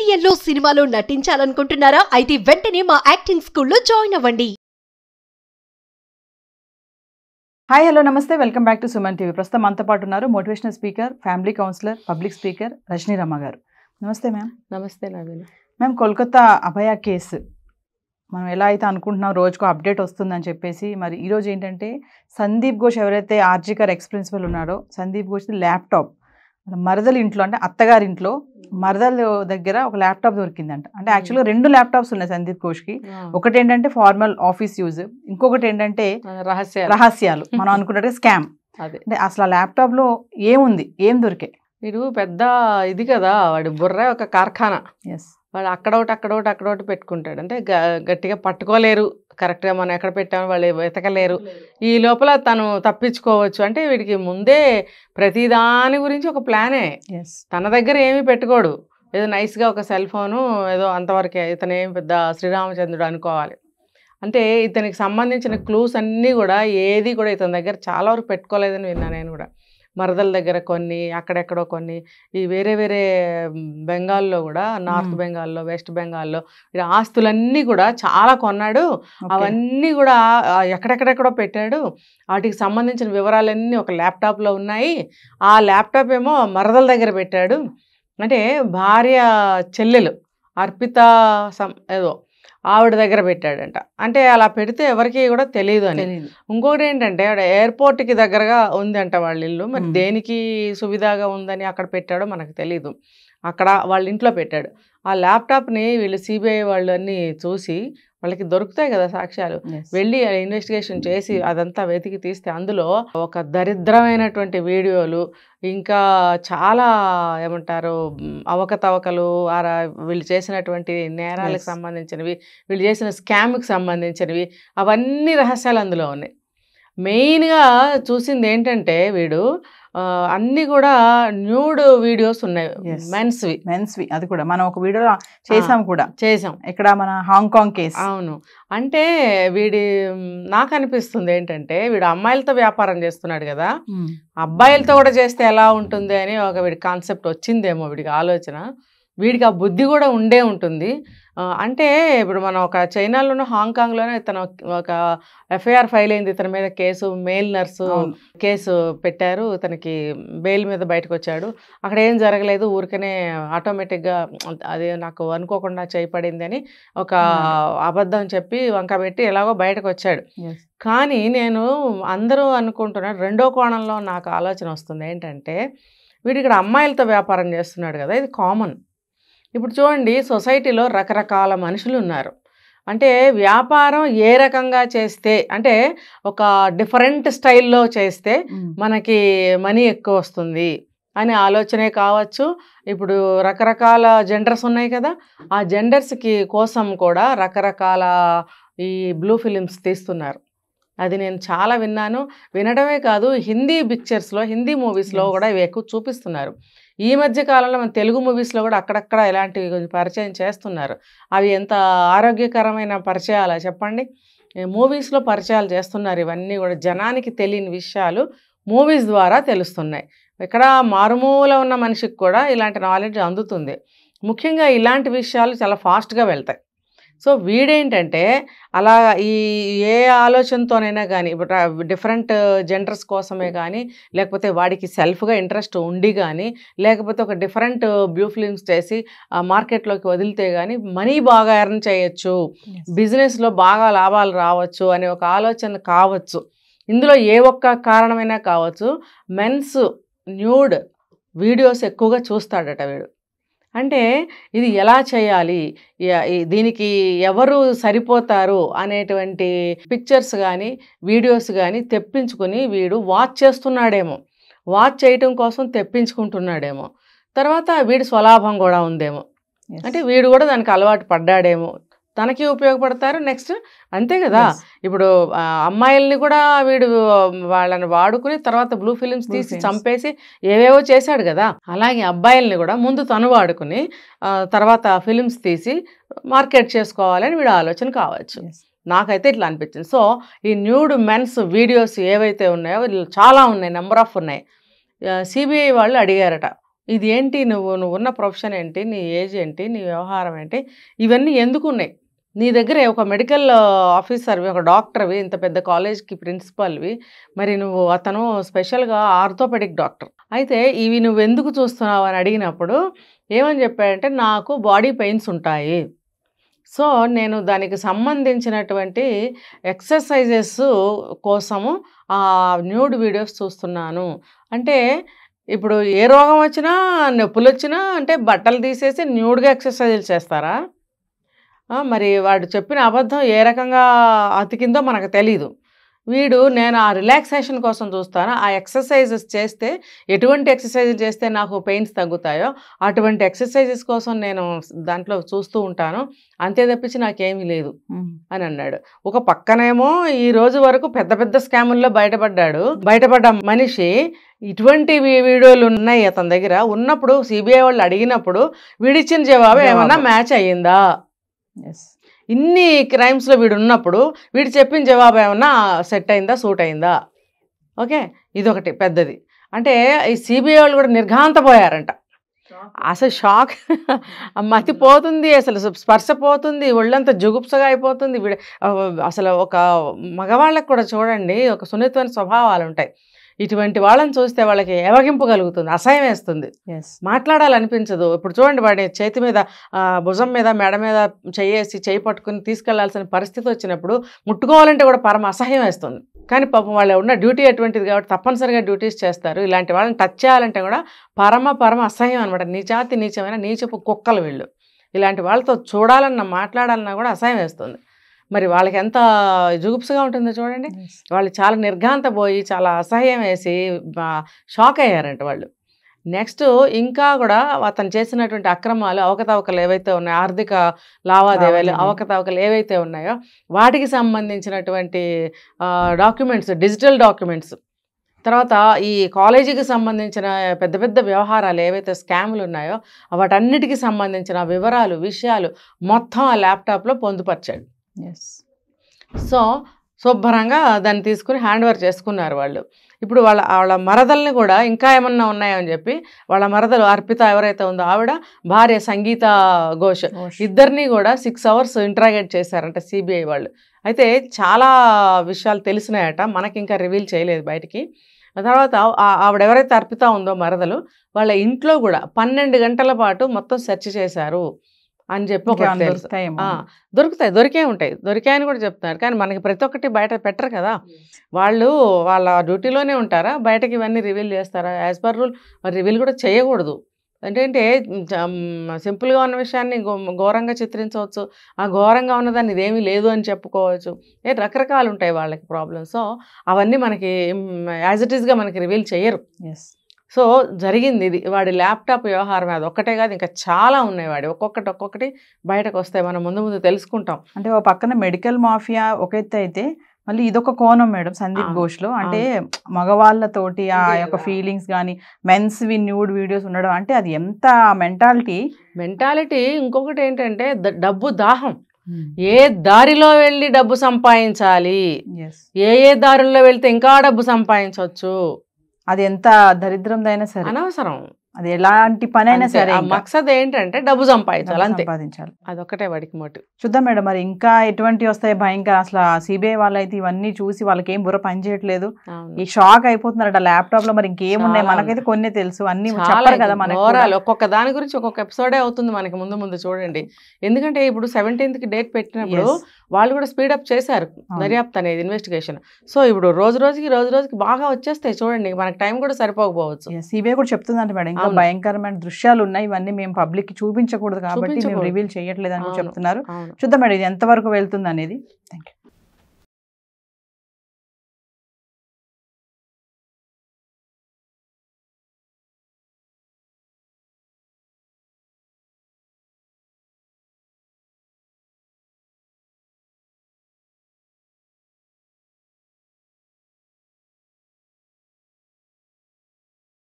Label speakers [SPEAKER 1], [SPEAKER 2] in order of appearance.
[SPEAKER 1] సీరియల్లో సినిమాలో నటించాలనుకుంటున్నారా? అయితే వెంటనే మా యాక్టింగ్ స్కూల్లో జాయిన్ అవ్వండి.
[SPEAKER 2] హాయ్ హలో నమస్తే welcome back to Suman TV. ప్రస్తుతం మనతో పాటు ఉన్నారు motivational speaker, family counsellor, public speaker Rajani Ramma గారు. నమస్తే మ్యామ్.
[SPEAKER 3] నమస్తే నవీన.
[SPEAKER 2] మ్యామ్, కోల్కతా అభయ కేసు మనం ఎలా అయితే అనుకుంటున్నాం రోజుకు అప్డేట్ వస్తుందని చెప్పేసి, మరి ఈరోజు ఏంటంటే సందీప్ ఘోష్ ఎవరైతే ఆర్జీకర్ ఎక్స్ ప్రిన్సిపల్ ఉన్నాడో సందీప్ ఘోష్ ల్యాప్టాప్ మరదల ఇంట్లో, అంటే అత్తగారింట్లో మరదల దగ్గర ఒక ల్యాప్టాప్ దొరికిందంట. అంటే యాక్చువల్గా 2 ల్యాప్టాప్స్ ఉన్నాయి సందీప్ ఘోష్కి. ఒకటి ఏంటంటే ఫార్మల్ ఆఫీస్ యూజ్, ఇంకొకటి ఏంటంటే రహస్యాలు మనం అనుకున్నట్టుగా స్కామ్. అంటే అసలు ఆ ల్యాప్టాప్ లో ఏముంది, ఏం దొరికాయి?
[SPEAKER 3] వీడు పెద్ద ఇది కదా, వాడి బుర్ర ఒక కార్ఖానా. వాడు అక్కడొకటి పెట్టుకుంటాడు. అంటే గట్టిగా పట్టుకోలేరు, కరెక్ట్గా మనం ఎక్కడ పెట్టామో వాళ్ళు వెతకలేరు. ఈ లోపల తను తప్పించుకోవచ్చు. అంటే వీడికి ముందే ప్రతిదాని గురించి ఒక ప్లానే. తన దగ్గర ఏమీ పెట్టుకోడు. ఏదో నైస్గా ఒక సెల్ ఫోను ఏదో అంతవరకే. ఇతను ఏం పెద్ద శ్రీరామచంద్రుడు అనుకోవాలి. అంటే ఇతనికి సంబంధించిన క్లూస్ అన్నీ కూడా ఏది కూడా ఇతని దగ్గర చాలా వరకు పెట్టుకోలేదని విన్నా నేను కూడా. మరదల దగ్గర కొన్ని, అక్కడెక్కడో కొన్ని, ఈ వేరే వేరే బెంగాల్లో కూడా, నార్త్ బెంగాల్లో, వెస్ట్ బెంగాల్లో ఆస్తులన్నీ కూడా చాలా కొన్నాడు. అవన్నీ కూడా ఎక్కడెక్కడెక్కడో పెట్టాడు. వాటికి సంబంధించిన వివరాలన్నీ ఒక ల్యాప్టాప్లో ఉన్నాయి. ఆ ల్యాప్టాప్ ఏమో మరదల దగ్గర పెట్టాడు. అంటే భార్య చెల్లెలు అర్పిత ఏదో ఆవిడ దగ్గర పెట్టాడంట. అంటే అలా పెడితే ఎవరికి కూడా తెలియదు అని. ఇంకొకటి ఏంటంటే ఎయిర్పోర్ట్కి దగ్గరగా ఉందంట వాళ్ళ ఇల్లు. మరి దేనికి సువిధాగా ఉందని అక్కడ పెట్టాడో మనకు తెలీదు. అక్కడ వాళ్ళ ఇంట్లో పెట్టాడు. ఆ ల్యాప్టాప్ని వీళ్ళు సిబిఐ వాళ్ళు అన్నీ చూసి, వాళ్ళకి దొరుకుతాయి కదా సాక్ష్యాలు, వెళ్ళి ఇన్వెస్టిగేషన్ చేసి అదంతా వెతికి తీస్తే అందులో ఒక దరిద్రమైనటువంటి వీడియోలు, ఇంకా చాలా ఏమంటారు అవకతవకలు, వీళ్ళు చేసినటువంటి నేరాలకు సంబంధించినవి, వీళ్ళు చేసిన స్కామ్కి సంబంధించినవి, అవన్నీ రహస్యాలు అందులో ఉన్నాయి. మెయిన్గా చూసింది ఏంటంటే వీడు అన్నీ కూడా న్యూడ్ వీడియోస్ ఉన్నాయి, మెన్స్వి. అది కూడా మనం ఒక వీడియో చేసాం ఇక్కడ మన హాంకాంగ్ కేసు. అవును. అంటే నాకు అనిపిస్తుంది ఏంటంటే వీడు అమ్మాయిలతో వ్యాపారం చేస్తున్నాడు కదా, అబ్బాయిలతో కూడా చేస్తే ఎలా ఉంటుంది అని వీడి కాన్సెప్ట్ వచ్చిందేమో, వీడికి ఆలోచన. వీడికి ఆ బుద్ధి కూడా ఉండే ఉంటుంది. అంటే ఇప్పుడు మనం ఒక చైనాలోనూ హాంకాంగ్లోనే ఇతను ఒక ఎఫ్ఐఆర్ ఫైల్ అయింది ఇతని మీద కేసు. మేల్ నర్సు కేసు పెట్టారు, ఇతనికి బెయిల్ మీద బయటకు వచ్చాడు. అక్కడ ఏం జరగలేదు, ఊరికనే ఆటోమేటిక్గా అది నాకు అనుకోకుండా చేయపడింది అని ఒక అబద్ధం చెప్పి వంకబెట్టి ఎలాగో బయటకు వచ్చాడు. కానీ నేను అందరూ అనుకుంటున్నాడు, రెండో కోణంలో నాకు ఆలోచన వస్తుంది ఏంటంటే వీడు ఇక్కడ అమ్మాయిలతో వ్యాపారం చేస్తున్నాడు కదా, ఇది కామన్. ఇప్పుడు చూడండి, సొసైటీలో రకరకాల మనుషులు ఉన్నారు. అంటే వ్యాపారం ఏ రకంగా చేస్తే, అంటే ఒక డిఫరెంట్ స్టైల్లో చేస్తే మనకి మనీ ఎక్కువ వస్తుంది అనే ఆలోచనే కావచ్చు. ఇప్పుడు రకరకాల జెండర్స్ ఉన్నాయి కదా, ఆ జెండర్స్కి కోసం కూడా రకరకాల ఈ బ్లూ ఫిలిమ్స్ తీస్తున్నారు. అది నేను చాలా విన్నాను. వినడమే కాదు, హిందీ పిక్చర్స్లో, హిందీ మూవీస్లో కూడా ఇవి ఎక్కువ చూపిస్తున్నారు. ఈ మధ్య కాలంలో మన తెలుగు మూవీస్లో కూడా అక్కడక్కడ ఇలాంటివి కొంచెం పరిచయం చేస్తున్నారు. అవి ఎంత ఆరోగ్యకరమైన పరిచయాలా చెప్పండి. మూవీస్లో పరిచయాలు చేస్తున్నారు. ఇవన్నీ కూడా జనానికి తెలియని విషయాలు మూవీస్ ద్వారా తెలుస్తున్నాయి. ఇక్కడ మారుమూల ఉన్న మనిషికి కూడా ఇలాంటి నాలెడ్జ్ అందుతుంది. ముఖ్యంగా ఇలాంటి విషయాలు చాలా ఫాస్ట్గా వెళ్తాయి. సో వీడేంటంటే అలా ఏ ఆలోచనతోనైనా కానీ, ఇప్పుడు డిఫరెంట్ జెండర్స్ కోసమే కానీ, లేకపోతే వాడికి సెల్ఫ్గా ఇంట్రెస్ట్ ఉండి కానీ, లేకపోతే ఒక డిఫరెంట్ బ్లూ ఫిల్మ్స్ చేసి మార్కెట్లోకి వదిలితే కానీ మనీ బాగా ఎర్న్ చేయొచ్చు, బిజినెస్లో బాగా లాభాలు రావచ్చు అనే ఒక ఆలోచన కావచ్చు. ఇందులో ఏ ఒక్క కారణమైనా కావచ్చు. మెన్స్ న్యూడ్ వీడియోస్ ఎక్కువగా చూస్తాడట వీడు. అంటే ఇది ఎలా చేయాలి, దీనికి ఎవరు సరిపోతారు అనేటువంటి పిక్చర్స్ కానీ వీడియోస్ కానీ తెప్పించుకొని వీడు వాచ్ చేస్తున్నాడేమో, వాచ్ చేయటం కోసం తెప్పించుకుంటున్నాడేమో. తర్వాత వీడి స్వలాభం కూడా ఉందేమో. అంటే వీడు కూడా దానికి అలవాటు పడ్డాడేమో, తనకి ఉపయోగపడతారు. నెక్స్ట్ అంతే కదా, ఇప్పుడు అమ్మాయిల్ని కూడా వీడు వాళ్ళని వాడుకుని తర్వాత బ్లూ ఫిలిమ్స్ తీసి చంపేసి ఏవేవో చేశాడు కదా, అలాగే అబ్బాయిల్ని కూడా ముందు తను వాడుకుని తర్వాత ఫిలిమ్స్ తీసి మార్కెట్ చేసుకోవాలని వీడు ఆలోచన కావచ్చు. నాకైతే ఇట్లా అనిపించింది. సో ఈ న్యూడ్ మెన్స్ వీడియోస్ ఏవైతే ఉన్నాయో చాలా ఉన్నాయి, నెంబర్ ఆఫ్ ఉన్నాయి. సిబిఐ వాళ్ళు అడిగారట, ఇది ఏంటి, నువ్వు ఉన్న ప్రొఫెషన్ ఏంటి, నీ ఏజ్ ఏంటి, నీ వ్యవహారం ఏంటి, ఇవన్నీ ఎందుకు ఉన్నాయి నీ దగ్గరే? ఒక మెడికల్ ఆఫీసర్వి, ఒక డాక్టర్వి, ఇంత పెద్ద కాలేజ్కి ప్రిన్సిపల్వి, మరి నువ్వు అతను స్పెషల్గా ఆర్థోపెడిక్ డాక్టర్ అయితే ఇవి నువ్వు ఎందుకు చూస్తున్నావు అని అడిగినప్పుడు ఏమని చెప్పాడంటే, నాకు బాడీ పెయిన్స్ ఉంటాయి, సో నేను దానికి సంబంధించినటువంటి ఎక్సర్సైజెస్ కోసము న్యూడ్ వీడియోస్ చూస్తున్నాను. అంటే ఇప్పుడు ఏ రోగం వచ్చినా, నొప్పులు వచ్చినా అంటే బట్టలు తీసేసి న్యూడ్గా ఎక్సర్సైజులు చేస్తారా? మరి వాడు చెప్పిన అబద్ధం ఏ రకంగా అతికిందో మనకు తెలీదు. వీడు నేను ఆ రిలాక్సేషన్ కోసం చూస్తాను, ఆ ఎక్సర్సైజెస్ చేస్తే ఎటువంటి ఎక్సర్సైజెస్ చేస్తే నాకు పెయిన్స్ తగ్గుతాయో అటువంటి ఎక్సర్సైజెస్ కోసం నేను దాంట్లో చూస్తూ ఉంటాను, అంతే తప్పించి నాకేమీ లేదు అని అన్నాడు. ఒక పక్కనేమో ఈ రోజు వరకు పెద్ద పెద్ద స్కాముల్లో బయటపడ్డ మనిషి ఇటువంటి వీడియోలు ఉన్నాయి అతని దగ్గర ఉన్నప్పుడు, సిబిఐ వాళ్ళు అడిగినప్పుడు వీడిచ్చిన జవాబు ఏమన్నా మ్యాచ్ అయ్యిందా? ఇన్ని క్రైమ్స్లో వీడు ఉన్నప్పుడు వీడు చెప్పిన జవాబు ఏమన్నా సెట్ అయిందా, సూట్ అయిందా? ఓకే, ఇదొకటి పెద్దది. అంటే ఈ సిబిఐ వాళ్ళు కూడా నిర్ఘాంతపోయారంట. అసలు షాక్, మతి పోతుంది, అసలు స్పర్శ పోతుంది, ఒళ్ళంతా జుగుప్సగా అయిపోతుంది. అసలు ఒక మగవాళ్ళకి కూడా చూడండి ఒక సున్నితమైన స్వభావాలు ఉంటాయి. ఇటువంటి వాళ్ళని చూస్తే వాళ్ళకి ఏవగింపు కలుగుతుంది, అసహ్యం వేస్తుంది, మాట్లాడాలనిపించదు. ఇప్పుడు చూడండి, వాడి చేతి మీద, భుజం మీద, మెడ మీద చేయి పట్టుకుని తీసుకెళ్లాల్సిన పరిస్థితి వచ్చినప్పుడు ముట్టుకోవాలంటే కూడా పరమ అసహ్యం వేస్తుంది. కానీ పాపం వాళ్ళు ఉన్న డ్యూటీ అటువంటిది కాబట్టి తప్పనిసరిగా డ్యూటీస్ చేస్తారు. ఇలాంటి వాళ్ళని టచ్ చేయాలంటే కూడా పరమ అసహ్యం అనమాట. నీచమైన నీచపు కుక్కలు వీళ్ళు. ఇలాంటి వాళ్ళతో చూడాలన్నా మాట్లాడాలన్నా కూడా అసహ్యం వేస్తుంది. మరి వాళ్ళకి ఎంత జుగుప్సగా ఉంటుందో చూడండి. వాళ్ళు చాలా నిర్ఘాంతపోయి చాలా అసహ్యం వేసి షాక్ అయ్యారంట వాళ్ళు. నెక్స్ట్ ఇంకా కూడా అతను చేసినటువంటి అక్రమాలు, అవకతవకలు ఏవైతే ఉన్నాయో, ఆర్థిక లావాదేవీలు అవకతవకలు ఏవైతే ఉన్నాయో వాటికి సంబంధించినటువంటి డాక్యుమెంట్స్, డిజిటల్ డాక్యుమెంట్స్, తర్వాత ఈ కాలేజీకి సంబంధించిన పెద్ద పెద్ద వ్యవహారాలు ఏవైతే స్కాములు ఉన్నాయో వాటన్నిటికీ సంబంధించిన వివరాలు, విషయాలు మొత్తం ఆ ల్యాప్టాప్లో పొందుపరిచాడు. సో శుభ్రంగా దాన్ని తీసుకుని హ్యాండ్ ఓవర్ చేసుకున్నారు వాళ్ళు. ఇప్పుడు వాళ్ళ మరదల్ని కూడా ఇంకా ఏమన్నా ఉన్నాయని చెప్పి వాళ్ళ మరదలు అర్పిత ఎవరైతే ఉందో ఆవిడ, భార్య సంగీత ఘోష్, ఇద్దరిని కూడా 6 hours ఇంటరాగేట్ చేశారంట సిబిఐ వాళ్ళు. అయితే చాలా విషయాలు తెలిసినాయట, మనకి ఇంకా రివీల్ చేయలేదు బయటికి. తర్వాత ఆవిడ ఎవరైతే అర్పిత ఉందో మరదలు, వాళ్ళ ఇంట్లో కూడా 12 గంటల పాటు మొత్తం సెర్చ్ చేశారు అని చెప్పి దొరికాయని కూడా చెప్తున్నారు. కానీ మనకి ప్రతి ఒక్కటి బయట పెట్టరు కదా, వాళ్ళు వాళ్ళ డ్యూటీలోనే ఉంటారా, బయటకి ఇవన్నీ రివీల్ చేస్తారా? యాజ్ పర్ రూల్ రివీల్ కూడా చేయకూడదు. ఏంటంటే సింపుల్గా ఉన్న విషయాన్ని ఘోరంగా చిత్రించవచ్చు, ఆ ఘోరంగా ఉన్నదాన్ని ఇదేమీ లేదు అని చెప్పుకోవచ్చు. రకరకాలు ఉంటాయి వాళ్ళకి ప్రాబ్లమ్స్. సో అవన్నీ మనకి యాజ్ ఇట్ ఈస్గా మనకి రివీల్ చేయరు. సో జరిగింది ఇది, వాడి ల్యాప్టాప్ వ్యవహారం. అది ఒక్కటే కాదు, ఇంకా చాలా ఉన్నాయి వాడి. ఒక్కొక్కటి బయటకు వస్తాయి, మనం ముందు తెలుసుకుంటాం.
[SPEAKER 2] అంటే ఒక పక్కన మెడికల్ మాఫియా ఒక ఎత్తు అయితే, మళ్ళీ ఇదొక కోణం మేడం సందీప్ ఘోష్లో. అంటే మగవాళ్ళతోటి ఆ యొక్క ఫీలింగ్స్ కానీ, మెన్స్వి న్యూడ్ వీడియోస్ ఉండడం, అంటే అది ఎంత మెంటాలిటీ.
[SPEAKER 3] ఇంకొకటి ఏంటంటే డబ్బు దాహం. ఏ దారిలో వెళ్ళి డబ్బు సంపాదించాలి, ఏ దారుల్లో వెళ్తే ఇంకా డబ్బు సంపాదించవచ్చు,
[SPEAKER 2] అది ఎంత దరిద్రందైనా సరే
[SPEAKER 3] అనవసరం.
[SPEAKER 2] అది ఎలాంటి పని అయినా సరే
[SPEAKER 3] మక్సద్ ఏంటంటే డబ్బు సంపాదించాలి, అంతే. అదొక్కటే వాడికి మోటివ్.
[SPEAKER 2] చూద్దాం మేడం, మరి ఇంకా ఎటువంటి వస్తాయి భయంకర. అసలు సిబిఐ వాళ్ళు అయితే ఇవన్నీ చూసి వాళ్ళకి ఏం బుర్ర పని చేయట్లేదు, ఈ షాక్ అయిపోతున్నారట ల్యాప్టాప్ లో. మరి ఇంకేమున్నాయి, మనకైతే కొన్ని తెలుసు, అన్ని చెప్పారు కదా మనకి.
[SPEAKER 3] ఒక్కొక్క దాని గురించి ఒక్కొక్క ఎపిసోడే అవుతుంది మనకి ముందు చూడండి. ఎందుకంటే ఇప్పుడు 17th డేట్ పెట్టినప్పుడు వాళ్ళు కూడా స్పీడప్ చేశారు దర్యాప్తు అనేది, ఇన్వెస్టిగేషన్. సో ఇప్పుడు రోజు రోజుకి బాగా వచ్చేస్తాయి చూడండి, మనకి టైం కూడా సరిపోకపోవచ్చు.
[SPEAKER 2] సిబిఐ కూడా చెప్తుందంట మేడం, ఇంకా భయంకరమైన దృశ్యాలు ఉన్నాయి, ఇవన్నీ మేము పబ్లిక్ కి చూపించకూడదు కాబట్టి మేము రివీల్ చేయట్లేదు అని చెప్తున్నారు. చూద్దాం మేడం ఇది ఎంతవరకు వెళ్తుంది అనేది. Thank you.